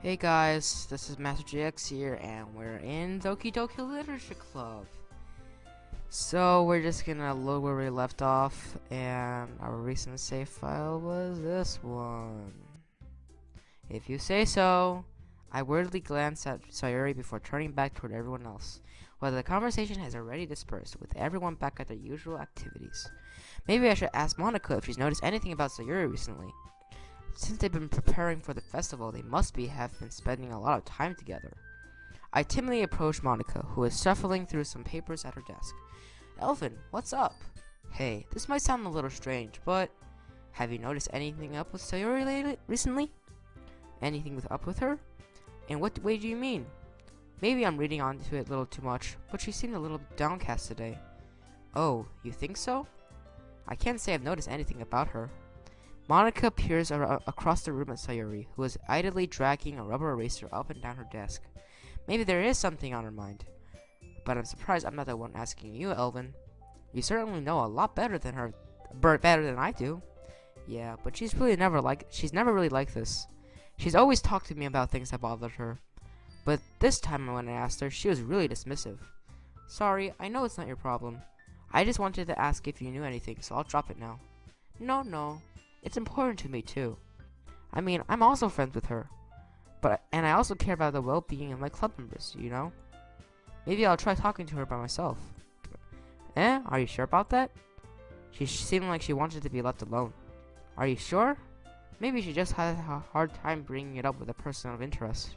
Hey guys, this is MasterGX here, and we're in Doki Doki Literature Club. So we're just gonna look where we left off, and our recent save file was this one. If you say so. I weirdly glanced at Sayori before turning back toward everyone else. Whether the conversation has already dispersed, with everyone back at their usual activities. Maybe I should ask Monica if she's noticed anything about Sayori recently. Since they've been preparing for the festival, they must have been spending a lot of time together. I timidly approached Monica, who was shuffling through some papers at her desk. Elvin, what's up? Hey, this might sound a little strange, but have you noticed anything up with Sayori recently? Anything up with her? In what way do you mean? Maybe I'm reading onto it a little too much, but she seemed a little downcast today. Oh, you think so? I can't say I've noticed anything about her. Monica peers across the room at Sayori, who was idly dragging a rubber eraser up and down her desk. Maybe there is something on her mind. But I'm surprised I'm not the one asking you, Elvin. You certainly know a lot better than her, better than I do. Yeah, but she's never really like this. She's always talked to me about things that bothered her. But this time when I asked her, she was really dismissive. Sorry, I know it's not your problem. I just wanted to ask if you knew anything, so I'll drop it now. No. It's important to me, too. I mean, I'm also friends with her. And I also care about the well-being of my club members, you know? Maybe I'll try talking to her by myself. Are you sure about that? She seemed like she wanted to be left alone. Are you sure? Maybe she just had a hard time bringing it up with a person of interest.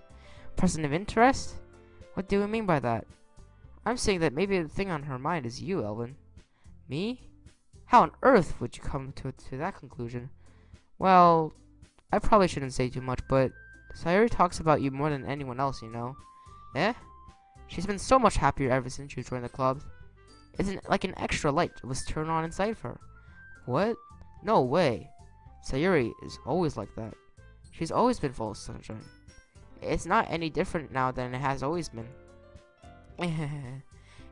Person of interest? What do you mean by that? I'm saying that maybe the thing on her mind is you, Elvin. Me? How on earth would you come to that conclusion? Well, I probably shouldn't say too much, but Sayori talks about you more than anyone else, you know. She's been so much happier ever since you joined the club. Isn't like an extra light was turned on inside of her? What? No way. Sayori is always like that. She's always been full of sunshine. It's not any different now than it has always been.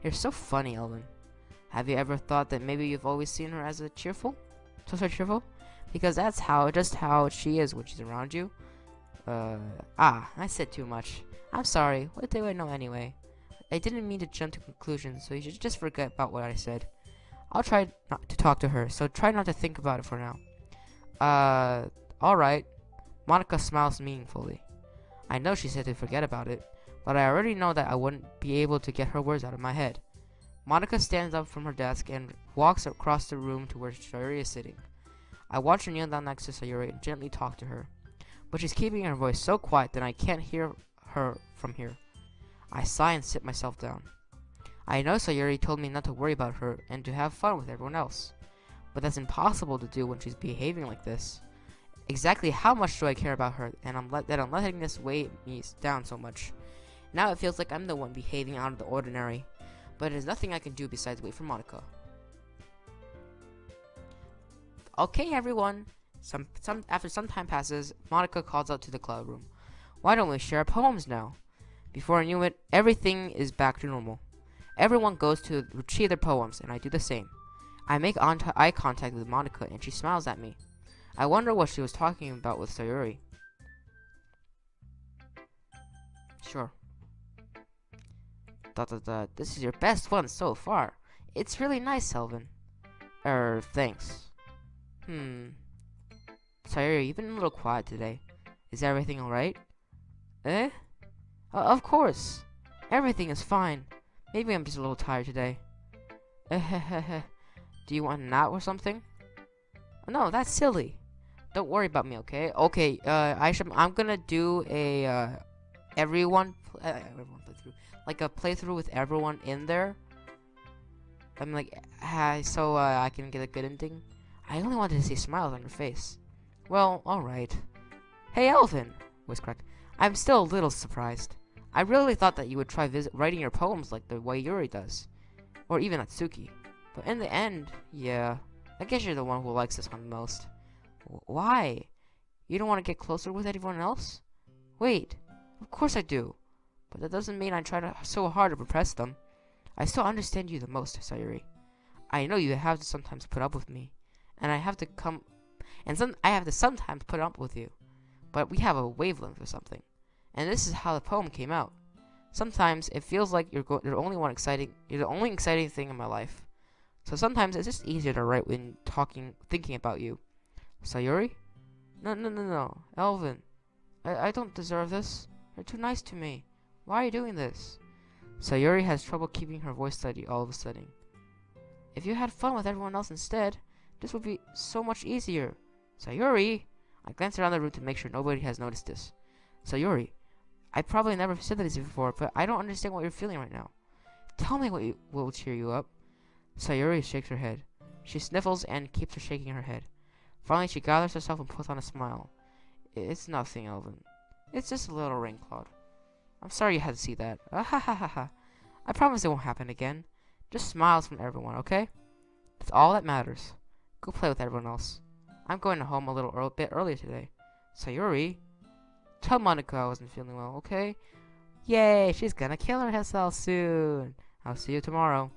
You're so funny, Elvin. Have you ever thought that maybe you've always seen her as cheerful? Because that's just how she is when she's around you. I said too much. I'm sorry. What do I know anyway? I didn't mean to jump to conclusions, so you should just forget about what I said. I'll try not to talk to her, so try not to think about it for now. Alright. Monica smiles meaningfully. I know she said to forget about it, but I already know that I wouldn't be able to get her words out of my head. Monica stands up from her desk and walks across the room to where Sayori is sitting. I watch her kneel down next to Sayori and gently talk to her, but she's keeping her voice so quiet that I can't hear her from here. I sigh and sit myself down. I know Sayori told me not to worry about her and to have fun with everyone else, but that's impossible to do when she's behaving like this. Exactly how much do I care about her, and I'm letting this weigh me down so much? Now it feels like I'm the one behaving out of the ordinary, but there's nothing I can do besides wait for Monica. Okay, everyone. After some time passes, Monica calls out to the club room. Why don't we share poems now? Before I knew it, everything is back to normal. Everyone goes to retrieve their poems, and I do the same. I make eye contact with Monica, and she smiles at me. I wonder what she was talking about with Sayori. Sure. This is your best one so far. It's really nice, Elvin. Thanks. Sayori, you've been a little quiet today. Is everything alright? Of course. Everything is fine. Maybe I'm just a little tired today. Do you want a nap or something? No, that's silly. Don't worry about me, okay? Okay, I'm gonna do a, everyone playthrough. Like a playthrough with everyone in there. I'm like, so I can get a good ending. I only wanted to see smiles on your face. Well, alright. Hey, Elvin, was correct. I'm still a little surprised. I really thought that you would try writing your poems like the way Yuri does. Or even Atsuki. But in the end, yeah. I guess you're the one who likes this one the most. Why? You don't want to get closer with anyone else? Wait, of course I do. But that doesn't mean I try so hard to repress them. I still understand you the most, Sayori. I know you have to sometimes put up with me. And I have to sometimes put up with you. But we have a wavelength or something. And this is how the poem came out. Sometimes it feels like you're the only exciting thing in my life. So sometimes it's just easier to write when thinking about you. Sayori? No. Elvin. I don't deserve this. You're too nice to me. Why are you doing this? Sayori has trouble keeping her voice steady all of a sudden. If you had fun with everyone else instead, this would be so much easier. Sayori! I glance around the room to make sure nobody has noticed this. Sayori, I probably never said this before, but I don't understand what you're feeling right now. Tell me what will cheer you up. Sayori shakes her head. She sniffles and keeps shaking her head. Finally, she gathers herself and puts on a smile. It's nothing, Elvin. It's just a little rain cloud. I'm sorry you had to see that. Ah-ha-ha-ha-ha. I promise it won't happen again. Just smiles from everyone, okay? That's all that matters. Go play with everyone else. I'm going home a little bit early today. Sayori? Tell Monica I wasn't feeling well, okay? Yay, she's gonna kill herself soon. I'll see you tomorrow.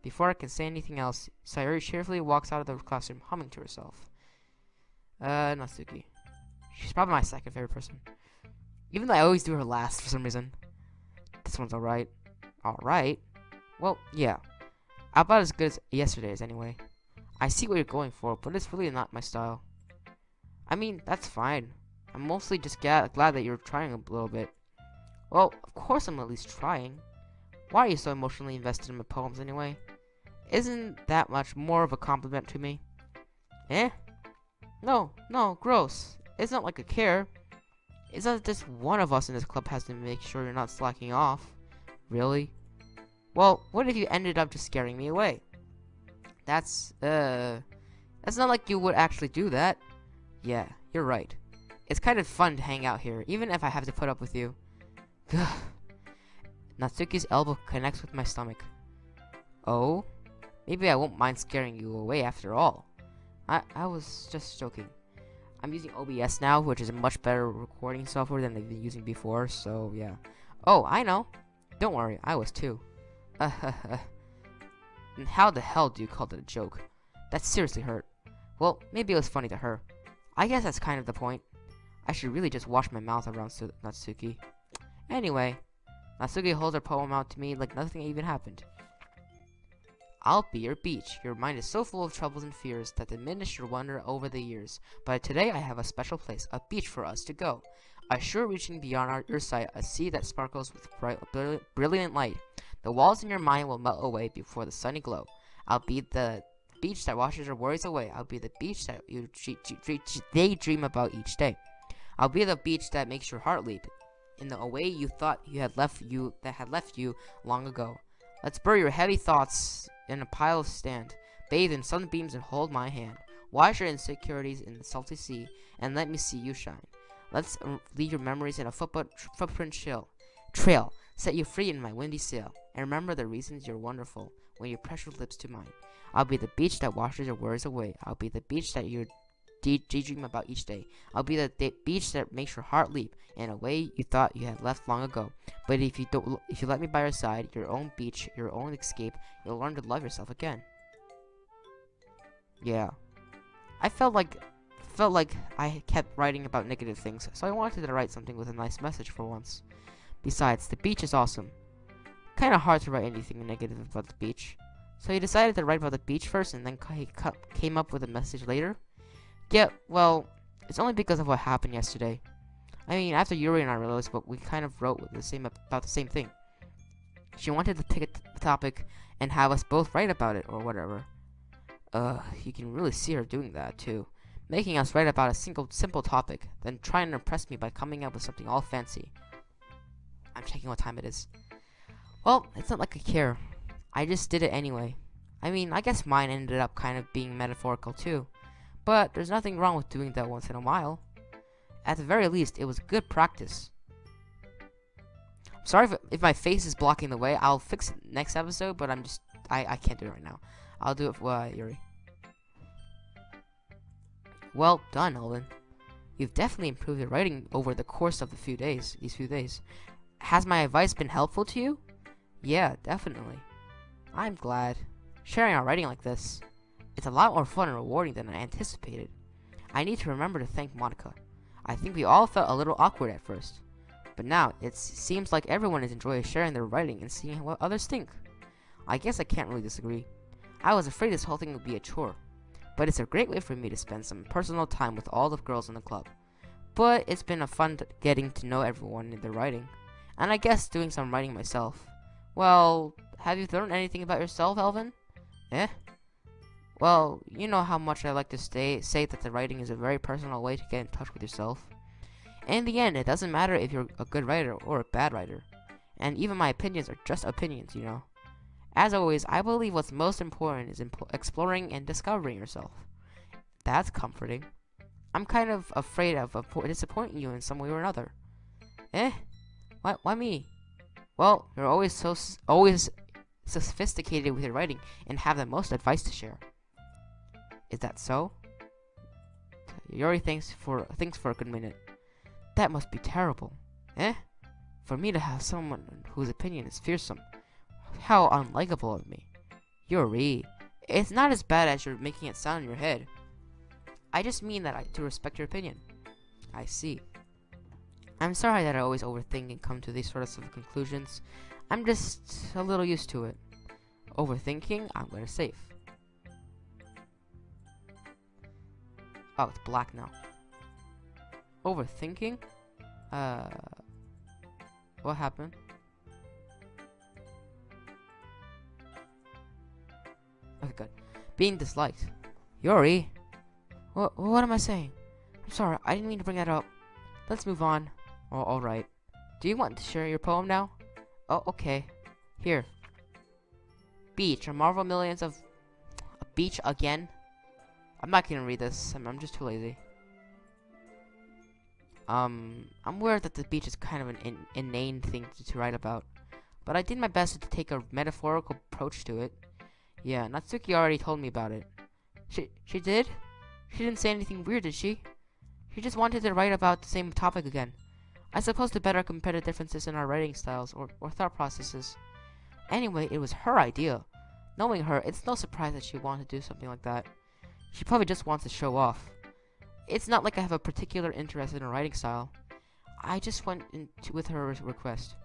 Before I can say anything else, Sayori cheerfully walks out of the classroom, humming to herself. Natsuki. She's probably my second favorite person. Even though I always do her last for some reason. This one's alright. Alright? Well, yeah. About as good as yesterday's anyway. I see what you're going for, but it's really not my style. I mean, that's fine. I'm mostly just glad that you're trying a little bit. Well, of course I'm at least trying. Why are you so emotionally invested in my poems anyway? Isn't that much more of a compliment to me? Eh? No, gross. It's not like I care. It's not just one of us in this club has to make sure you're not slacking off. Really? Well, what if you ended up just scaring me away? That's not like you would actually do that. Yeah, you're right. It's kind of fun to hang out here, even if I have to put up with you. Natsuki's elbow connects with my stomach. Oh? Maybe I won't mind scaring you away after all. I was just joking. I'm using OBS now, which is a much better recording software than I've been using before, so yeah. Oh, I know. Don't worry, I was too. And how the hell do you call that a joke? That seriously hurt. Well, maybe it was funny to her. I guess that's kind of the point. I should really just wash my mouth around Natsuki. Anyway, Natsuki holds her poem out to me like nothing even happened. I'll be your beach. Your mind is so full of troubles and fears that diminish your wonder over the years. But today I have a special place, a beach for us to go. A shore reaching beyond your sight, a sea that sparkles with brilliant light. The walls in your mind will melt away before the sunny glow. I'll be the beach that washes your worries away. I'll be the beach that you daydream about each day. I'll be the beach that makes your heart leap in the way you thought had left you long ago. Let's bury your heavy thoughts in a pile of sand, bathe in sunbeams and hold my hand. Wash your insecurities in the salty sea, and let me see you shine. Let's leave your memories in a footprint trail, set you free in my windy sail, and remember the reasons you're wonderful when you press your lips to mine. I'll be the beach that washes your worries away. I'll be the beach that you daydream about each day. I'll be the beach that makes your heart leap in a way you thought you had left long ago. But if you let me by your side, your own beach, your own escape, you'll learn to love yourself again. Yeah, I felt like I kept writing about negative things, so I wanted to write something with a nice message for once. Besides, the beach is awesome. Kinda hard to write anything negative about the beach, so he decided to write about the beach first, and then he came up with a message later. Yeah, well, it's only because of what happened yesterday. I mean, after Yuri and I realized what we kind of wrote about the same thing. She wanted to pick a topic and have us both write about it, or whatever. You can really see her doing that, too. Making us write about a simple topic, then trying to impress me by coming up with something all fancy. I'm checking what time it is. Well, it's not like I care. I just did it anyway. I mean, I guess mine ended up kind of being metaphorical, too. But there's nothing wrong with doing that once in a while. At the very least, it was good practice. I'm sorry if my face is blocking the way. I'll fix it next episode, but I can't do it right now. I'll do it for Yuri. Well done, Elvin. You've definitely improved your writing over the course of these few days. Has my advice been helpful to you? Yeah, definitely. I'm glad. Sharing our writing like this, it's a lot more fun and rewarding than I anticipated. I need to remember to thank Monica. I think we all felt a little awkward at first, but But now, it seems like everyone is enjoying sharing their writing and seeing what others think. I guess I can't really disagree. I was afraid this whole thing would be a chore, but it's a great way for me to spend some personal time with all the girls in the club. But it's been a fun getting to know everyone in their writing, and I guess doing some writing myself. Well, have you learned anything about yourself, Elvin? Eh? Well, you know how much I like to say that the writing is a very personal way to get in touch with yourself. In the end, it doesn't matter if you're a good writer or a bad writer. And even my opinions are just opinions, you know. As always, I believe what's most important is exploring and discovering yourself. That's comforting. I'm kind of afraid of disappointing you in some way or another. Eh? Why me? Well, you're always always sophisticated with your writing and have the most advice to share. Is that so? Yuri thinks for a good minute. That must be terrible. Eh? For me to have someone whose opinion is fearsome. How unlikable of me. Yuri, it's not as bad as you're making it sound in your head. I just mean that to respect your opinion. I see. I'm sorry that I always overthink and come to these sorts of conclusions. I'm just a little used to it. Overthinking, I'm gonna save. Oh, it's black now. Overthinking? What happened? Okay, good. Being disliked. Yuri? What am I saying? I'm sorry, I didn't mean to bring that up. Let's move on. Oh, alright. Do you want to share your poem now? Oh, okay. Here. Beach. A Marvel Millions of... A beach again? I'm not gonna read this. I'm just too lazy. I'm aware that the beach is kind of an inane thing to write about. But I did my best to take a metaphorical approach to it. Yeah, Natsuki already told me about it. She did? She didn't say anything weird, did she? She just wanted to write about the same topic again. I suppose to better compare the differences in our writing styles or thought processes. Anyway, it was her idea. Knowing her, it's no surprise that she wanted to do something like that. She probably just wants to show off. It's not like I have a particular interest in her writing style. I just went with her request.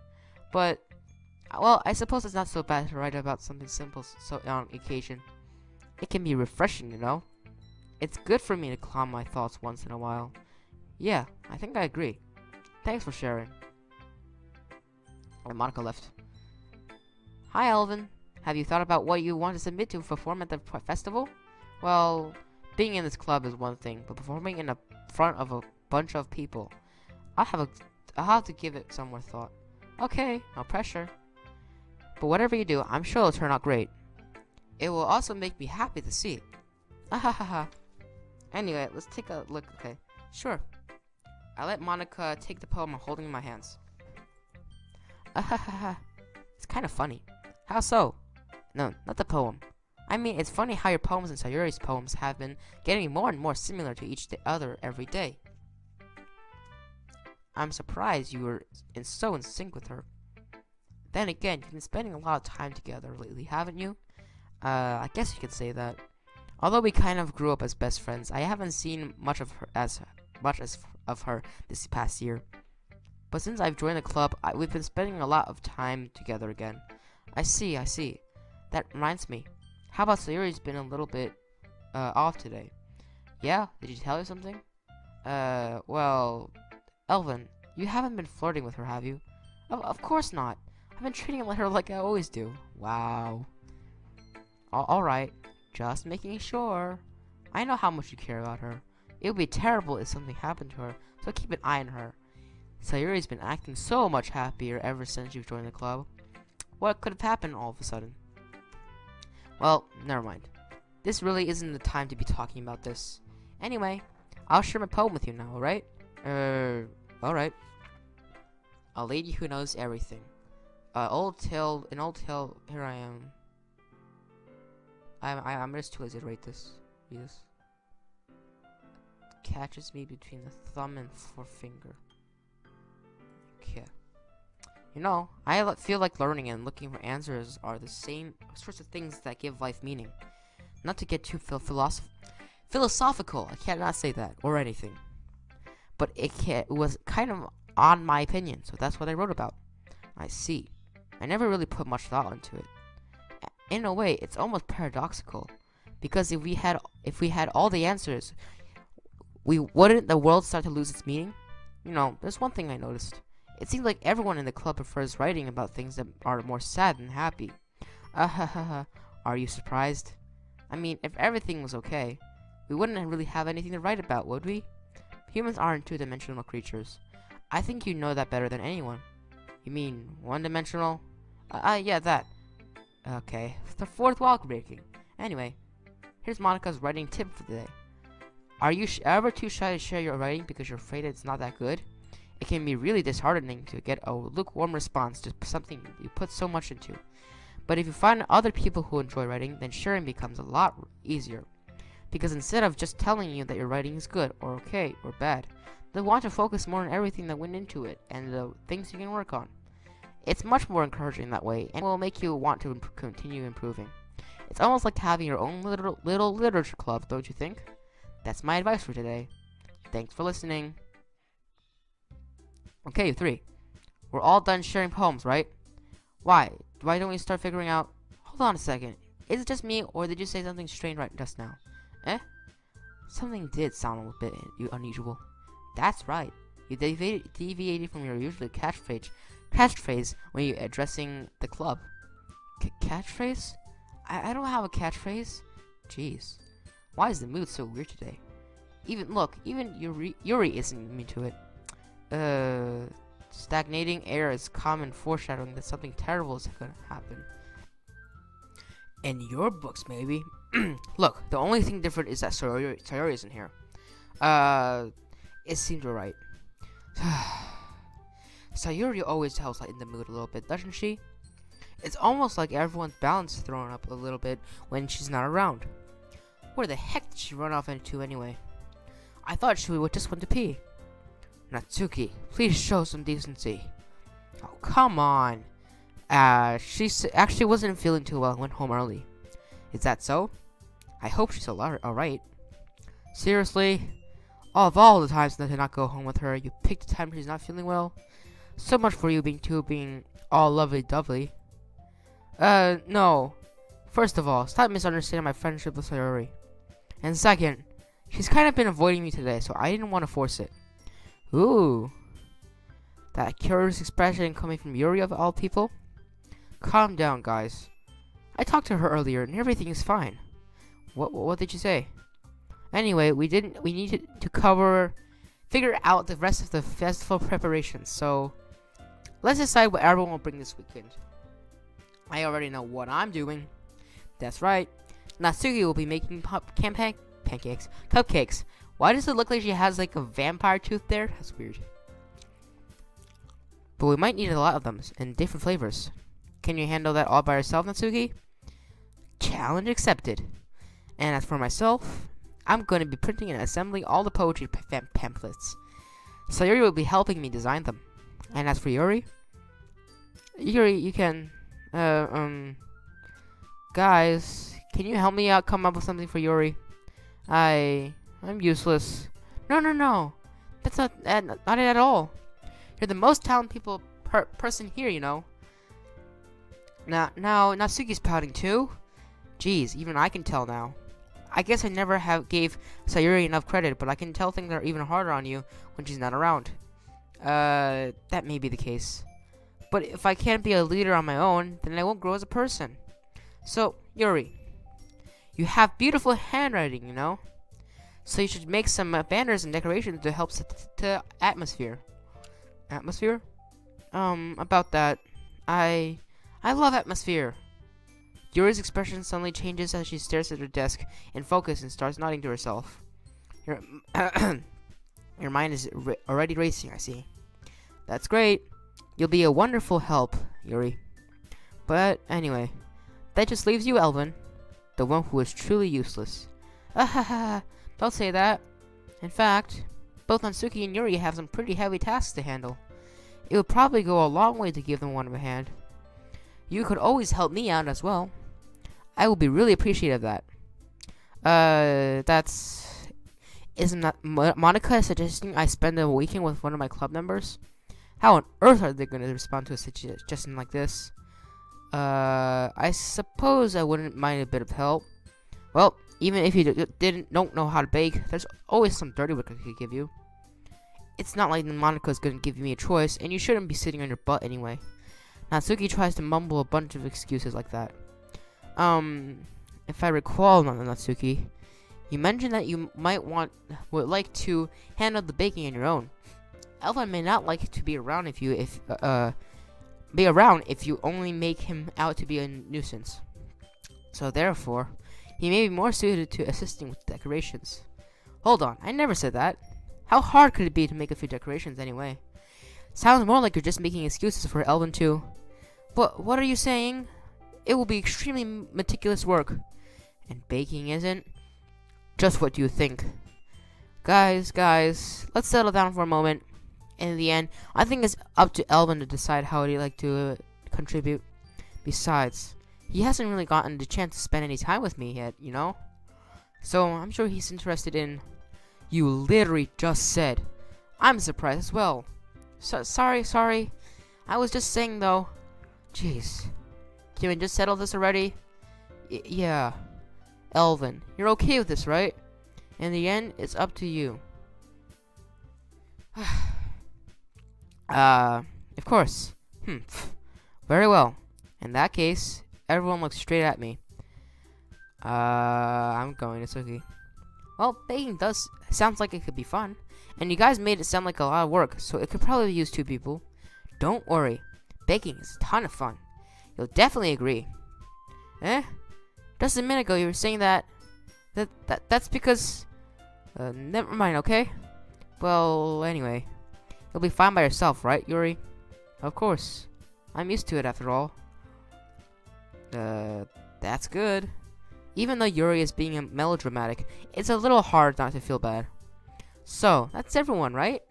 But, well, I suppose it's not so bad to write about something simple on occasion. It can be refreshing, you know? It's good for me to calm my thoughts once in a while. Yeah, I think I agree. Thanks for sharing. And Monica left. Hi, Alvin. Have you thought about what you want to submit to perform at the festival? Well, being in this club is one thing, but performing in front of a bunch of people, I'll have to give it some more thought. Okay, no pressure. But whatever you do, I'm sure it'll turn out great. It will also make me happy to see it. Ahahaha. Anyway, let's take a look. Okay, sure. I let Monica take the poem I'm holding in my hands. Ahahaha. It's kind of funny. How so? No, not the poem. I mean, it's funny how your poems and Sayori's poems have been getting more and more similar to each other every day. I'm surprised you were so in sync with her. Then again, you've been spending a lot of time together lately, haven't you? I guess you could say that. Although we kind of grew up as best friends, I haven't seen much of her this past year. But since I've joined the club, we've been spending a lot of time together again. I see. That reminds me. How about Sayori's been a little bit off today? Yeah? Did you tell her something? Well, Elvin, you haven't been flirting with her, have you? Of course not. I've been treating her like I always do. Wow. Alright. Just making sure. I know how much you care about her. It would be terrible if something happened to her, so keep an eye on her. Sayori's been acting so much happier ever since you've joined the club. What could have happened all of a sudden? Well, never mind. This really isn't the time to be talking about this. Anyway, I'll share my poem with you now, alright? Alright. A lady who knows everything. An old tale, here I am. I'm just too lazy to read this. Catches me between the thumb and forefinger. Okay. You know, I feel like learning and looking for answers are the same sorts of things that give life meaning. Not to get too philosophical, I cannot say that, or anything. But it was kind of on my opinion, so that's what I wrote about. I see. I never really put much thought into it. In a way, it's almost paradoxical, because if we had all the answers, wouldn't the world start to lose its meaning? You know, there's one thing I noticed. It seems like everyone in the club prefers writing about things that are more sad than happy. Are you surprised? I mean, if everything was okay, we wouldn't really have anything to write about, would we? Humans aren't two-dimensional creatures. I think you know that better than anyone. You mean one-dimensional? Yeah, that. Okay, the fourth wall breaking. Anyway, here's Monica's writing tip for the day. Are you ever too shy to share your writing because you're afraid it's not that good? It can be really disheartening to get a lukewarm response to something you put so much into. But if you find other people who enjoy writing, then sharing becomes a lot easier. Because instead of just telling you that your writing is good, or okay, or bad, they want to focus more on everything that went into it, and the things you can work on. It's much more encouraging that way, and will make you want to continue improving. It's almost like having your own little literature club, don't you think? That's my advice for today. Thanks for listening. Okay, 3. We're all done sharing poems, right? Why don't we start figuring out... Hold on a second. Is it just me, or did you say something strange right just now? Eh? Something did sound a bit unusual. That's right. You deviated from your usual catchphrase when you're addressing the club. Catchphrase? I don't have a catchphrase. Jeez. Why is the mood so weird today? Even Yuri isn't into it. Stagnating air is common foreshadowing that something terrible is gonna happen. In your books, maybe. Look, the only thing different is that Sayori isn't here. It seems you're right. Sayori always helps in the mood a little bit, doesn't she? It's almost like everyone's balance is thrown up a little bit when she's not around. Where the heck did she run off into anyway? I thought she would just went to pee. Natsuki, please show some decency. Oh, come on. She actually wasn't feeling too well and went home early. Is that so? I hope she's alright. Seriously? Of all the times to not go home with her, you picked a time she's not feeling well? So much for you being all lovey-dovey. No. First of all, stop misunderstanding my friendship with Sayori. And second, she's kind of been avoiding me today, so I didn't want to force it. Ooh. That curious expression coming from Yuri of all people? Calm down, guys. I talked to her earlier and everything is fine. What did you say? Anyway, we needed to figure out the rest of the festival preparations, so let's decide what everyone will bring this weekend. I already know what I'm doing. That's right. Natsuki will be making cupcakes. Why does it look like she has like a vampire tooth there? That's weird. But we might need a lot of them in different flavors. Can you handle that all by yourself, Natsuki? Challenge accepted. And as for myself, I'm going to be printing and assembling all the poetry pamphlets. Sayori will be helping me design them. And as for Yuri, you can, guys, can you help me out come up with something for Yuri? I'm useless. No. That's not it at all. You're the most talented person here, you know. Now, Natsuki's pouting too? Jeez, even I can tell now. I guess I never gave Sayori enough credit, but I can tell things are even harder on you when she's not around. That may be the case. But if I can't be a leader on my own, then I won't grow as a person. So, Yuri, you have beautiful handwriting, you know? So you should make some banners and decorations to help set the atmosphere. Atmosphere? About that. I love atmosphere. Yuri's expression suddenly changes as she stares at her desk in focus and starts nodding to herself. Your mind is already racing, I see. That's great. You'll be a wonderful help, Yuri. But anyway, that just leaves you, Elvin, the one who is truly useless. Don't say that. In fact, both Natsuki and Yuri have some pretty heavy tasks to handle. It would probably go a long way to give them one of a hand. You could always help me out as well. I will be really appreciative of that. Isn't that Monica suggesting I spend a weekend with one of my club members? How on earth are they going to respond to a suggestion like this? I suppose I wouldn't mind a bit of help. Well, even if you don't know how to bake, there's always some dirty work I could give you. It's not like Monika's gonna give me a choice, and you shouldn't be sitting on your butt anyway. Natsuki tries to mumble a bunch of excuses like that. If I recall, Natsuki, you mentioned that you would like to handle the baking on your own. Elvin may not like to be around if you only make him out to be a nuisance. So therefore, he may be more suited to assisting with decorations. Hold on, I never said that. How hard could it be to make a few decorations anyway? Sounds more like you're just making excuses for Elvin too. But what are you saying? It will be extremely meticulous work. And baking isn't? Just what you think. Guys, let's settle down for a moment. In the end, I think it's up to Elvin to decide how he'd like to contribute. Besides, he hasn't really gotten the chance to spend any time with me yet, you know? So I'm sure he's interested in... You literally just said. I'm surprised as well. Sorry. I was just saying though. Jeez. Can we just settle this already? Yeah. Elvin, you're okay with this, right? In the end, it's up to you. Of course. Very well. In that case, everyone looks straight at me. I'm going to Suki. Well, baking sounds like it could be fun. And you guys made it sound like a lot of work, so it could probably use 2 people. Don't worry. Baking is a ton of fun. You'll definitely agree. Eh? Just a minute ago you were saying that's because... never mind, okay? Well, anyway. You'll be fine by yourself, right, Yuri? Of course. I'm used to it after all. That's good. Even though Yuri is being melodramatic, it's a little hard not to feel bad. So, that's everyone, right?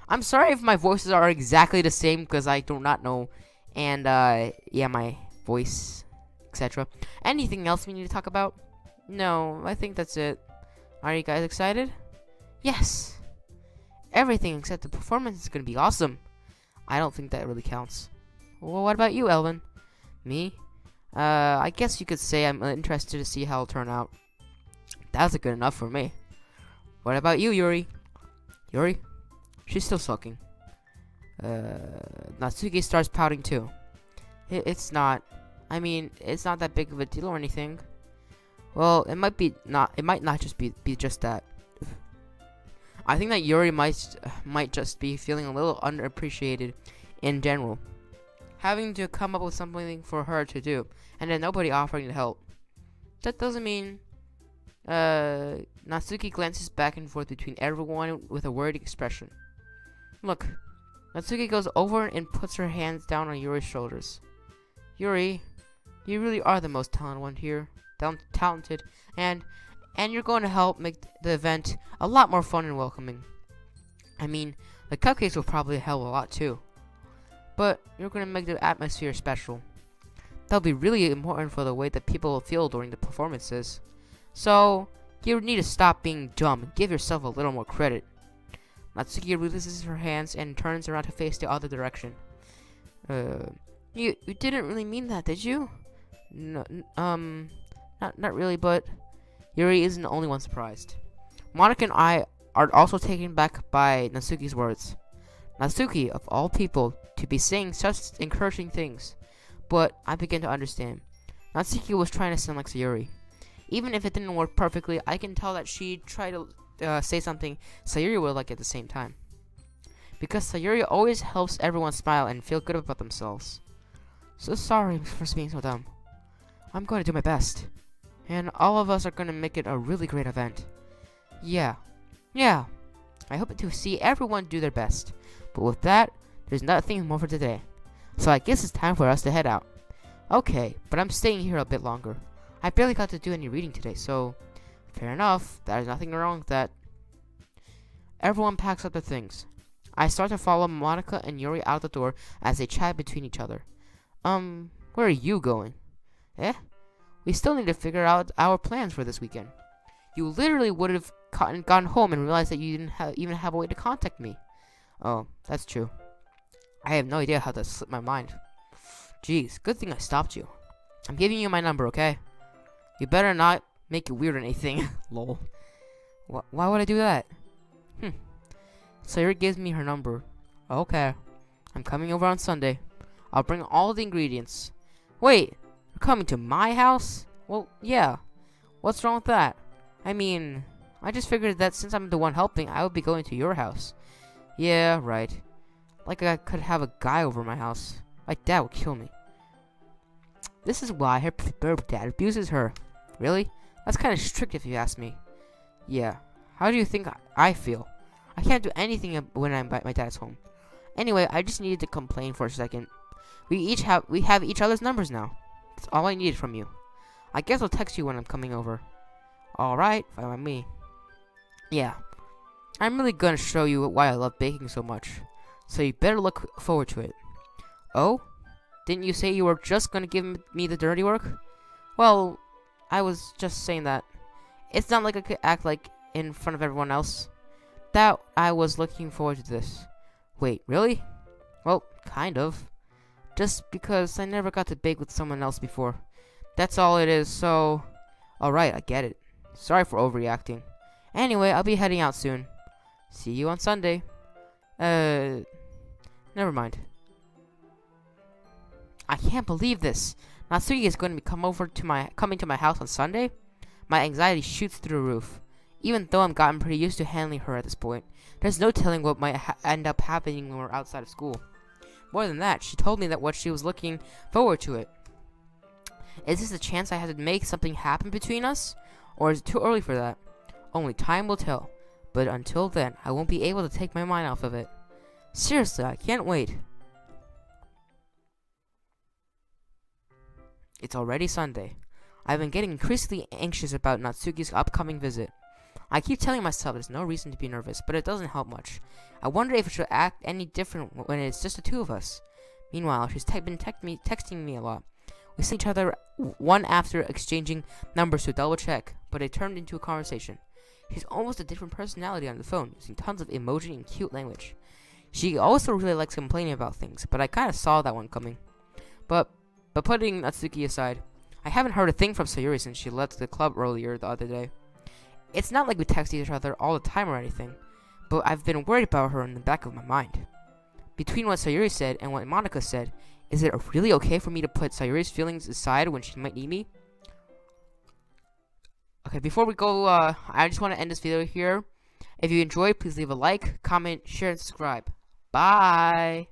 I'm sorry if my voices are exactly the same, because I do not know. And, yeah, my voice, etc. Anything else we need to talk about? No, I think that's it. Are you guys excited? Yes! Everything except the performance is gonna be awesome. I don't think that really counts. Well, what about you, Elvin? Me? I guess you could say I'm interested to see how it'll turn out. That's good enough for me. What about you, Yuri? Yuri? She's still sulking. Natsuki starts pouting too. It's not. I mean, it's not that big of a deal or anything. Well, it might not just be just that. I think that Yuri might just be feeling a little underappreciated in general. Having to come up with something for her to do, and then nobody offering to help. That doesn't mean... Natsuki glances back and forth between everyone with a worried expression. Look, Natsuki goes over and puts her hands down on Yuri's shoulders. Yuri, you really are the most talented one here. Talented, and you're going to help make the event a lot more fun and welcoming. I mean, the cupcakes will probably help a lot too. But you're going to make the atmosphere special. That'll be really important for the way that people will feel during the performances. So, you need to stop being dumb and give yourself a little more credit. Natsuki releases her hands and turns around to face the other direction. You didn't really mean that, did you? No, not really, but Yuri isn't the only one surprised. Monica and I are also taken back by Natsuki's words. Natsuki, of all people, to be saying such encouraging things. But I begin to understand. Natsuki was trying to sound like Sayori. Even if it didn't work perfectly, I can tell that she tried to say something Sayori would like at the same time. Because Sayori always helps everyone smile and feel good about themselves. So sorry for being so dumb. I'm going to do my best. And all of us are going to make it a really great event. Yeah. I hope to see everyone do their best. But with that, there's nothing more for today. So I guess it's time for us to head out. Okay, but I'm staying here a bit longer. I barely got to do any reading today, so... Fair enough, there's nothing wrong with that. Everyone packs up their things. I start to follow Monica and Yuri out the door as they chat between each other. Where are you going? Eh? We still need to figure out our plans for this weekend. You literally would have gone home and realized that you didn't even have a way to contact me. Oh, that's true. I have no idea how that slipped my mind. Jeez, good thing I stopped you. I'm giving you my number, okay? You better not make it weird or anything. Lol. Why would I do that? Sayori gives me her number. Okay. I'm coming over on Sunday. I'll bring all the ingredients. Wait, you're coming to my house? Well, yeah. What's wrong with that? I mean, I just figured that since I'm the one helping, I would be going to your house. Yeah, right. Like I could have a guy over my house. My dad would kill me. This is why her dad abuses her. Really? That's kind of strict if you ask me. Yeah. How do you think I feel? I can't do anything when my dad's home. Anyway, I just needed to complain for a second. We have each other's numbers now. That's all I needed from you. I guess I'll text you when I'm coming over. Alright, fine by me. Yeah. I'm really gonna show you why I love baking so much. So you better look forward to it. Oh? Didn't you say you were just gonna give me the dirty work? Well, I was just saying that. It's not like I could act like in front of everyone else. That I was looking forward to this. Wait, really? Well, kind of. Just because I never got to bake with someone else before. That's all it is, so... Alright, I get it. Sorry for overreacting. Anyway, I'll be heading out soon. See you on Sunday. Never mind. I can't believe this. Natsuki is going to be coming to my house on Sunday? My anxiety shoots through the roof. Even though I'm gotten pretty used to handling her at this point, there's no telling what might end up happening when we're outside of school. More than that, she told me that she was looking forward to it. Is this a chance I have to make something happen between us? Or is it too early for that? Only time will tell. But until then, I won't be able to take my mind off of it. Seriously, I can't wait. It's already Sunday. I've been getting increasingly anxious about Natsuki's upcoming visit. I keep telling myself there's no reason to be nervous, but it doesn't help much. I wonder if it should act any different when it's just the two of us. Meanwhile, she's been texting me a lot. We see each other one after exchanging numbers to double check, but it turned into a conversation. She's almost a different personality on the phone, using tons of emoji and cute language. She also really likes complaining about things, but I kind of saw that one coming. But putting Natsuki aside, I haven't heard a thing from Sayori since she left the club earlier the other day. It's not like we text each other all the time or anything, but I've been worried about her in the back of my mind. Between what Sayori said and what Monica said, is it really okay for me to put Sayori's feelings aside when she might need me? Okay, before we go, I just want to end this video here. If you enjoyed, please leave a like, comment, share, and subscribe. Bye!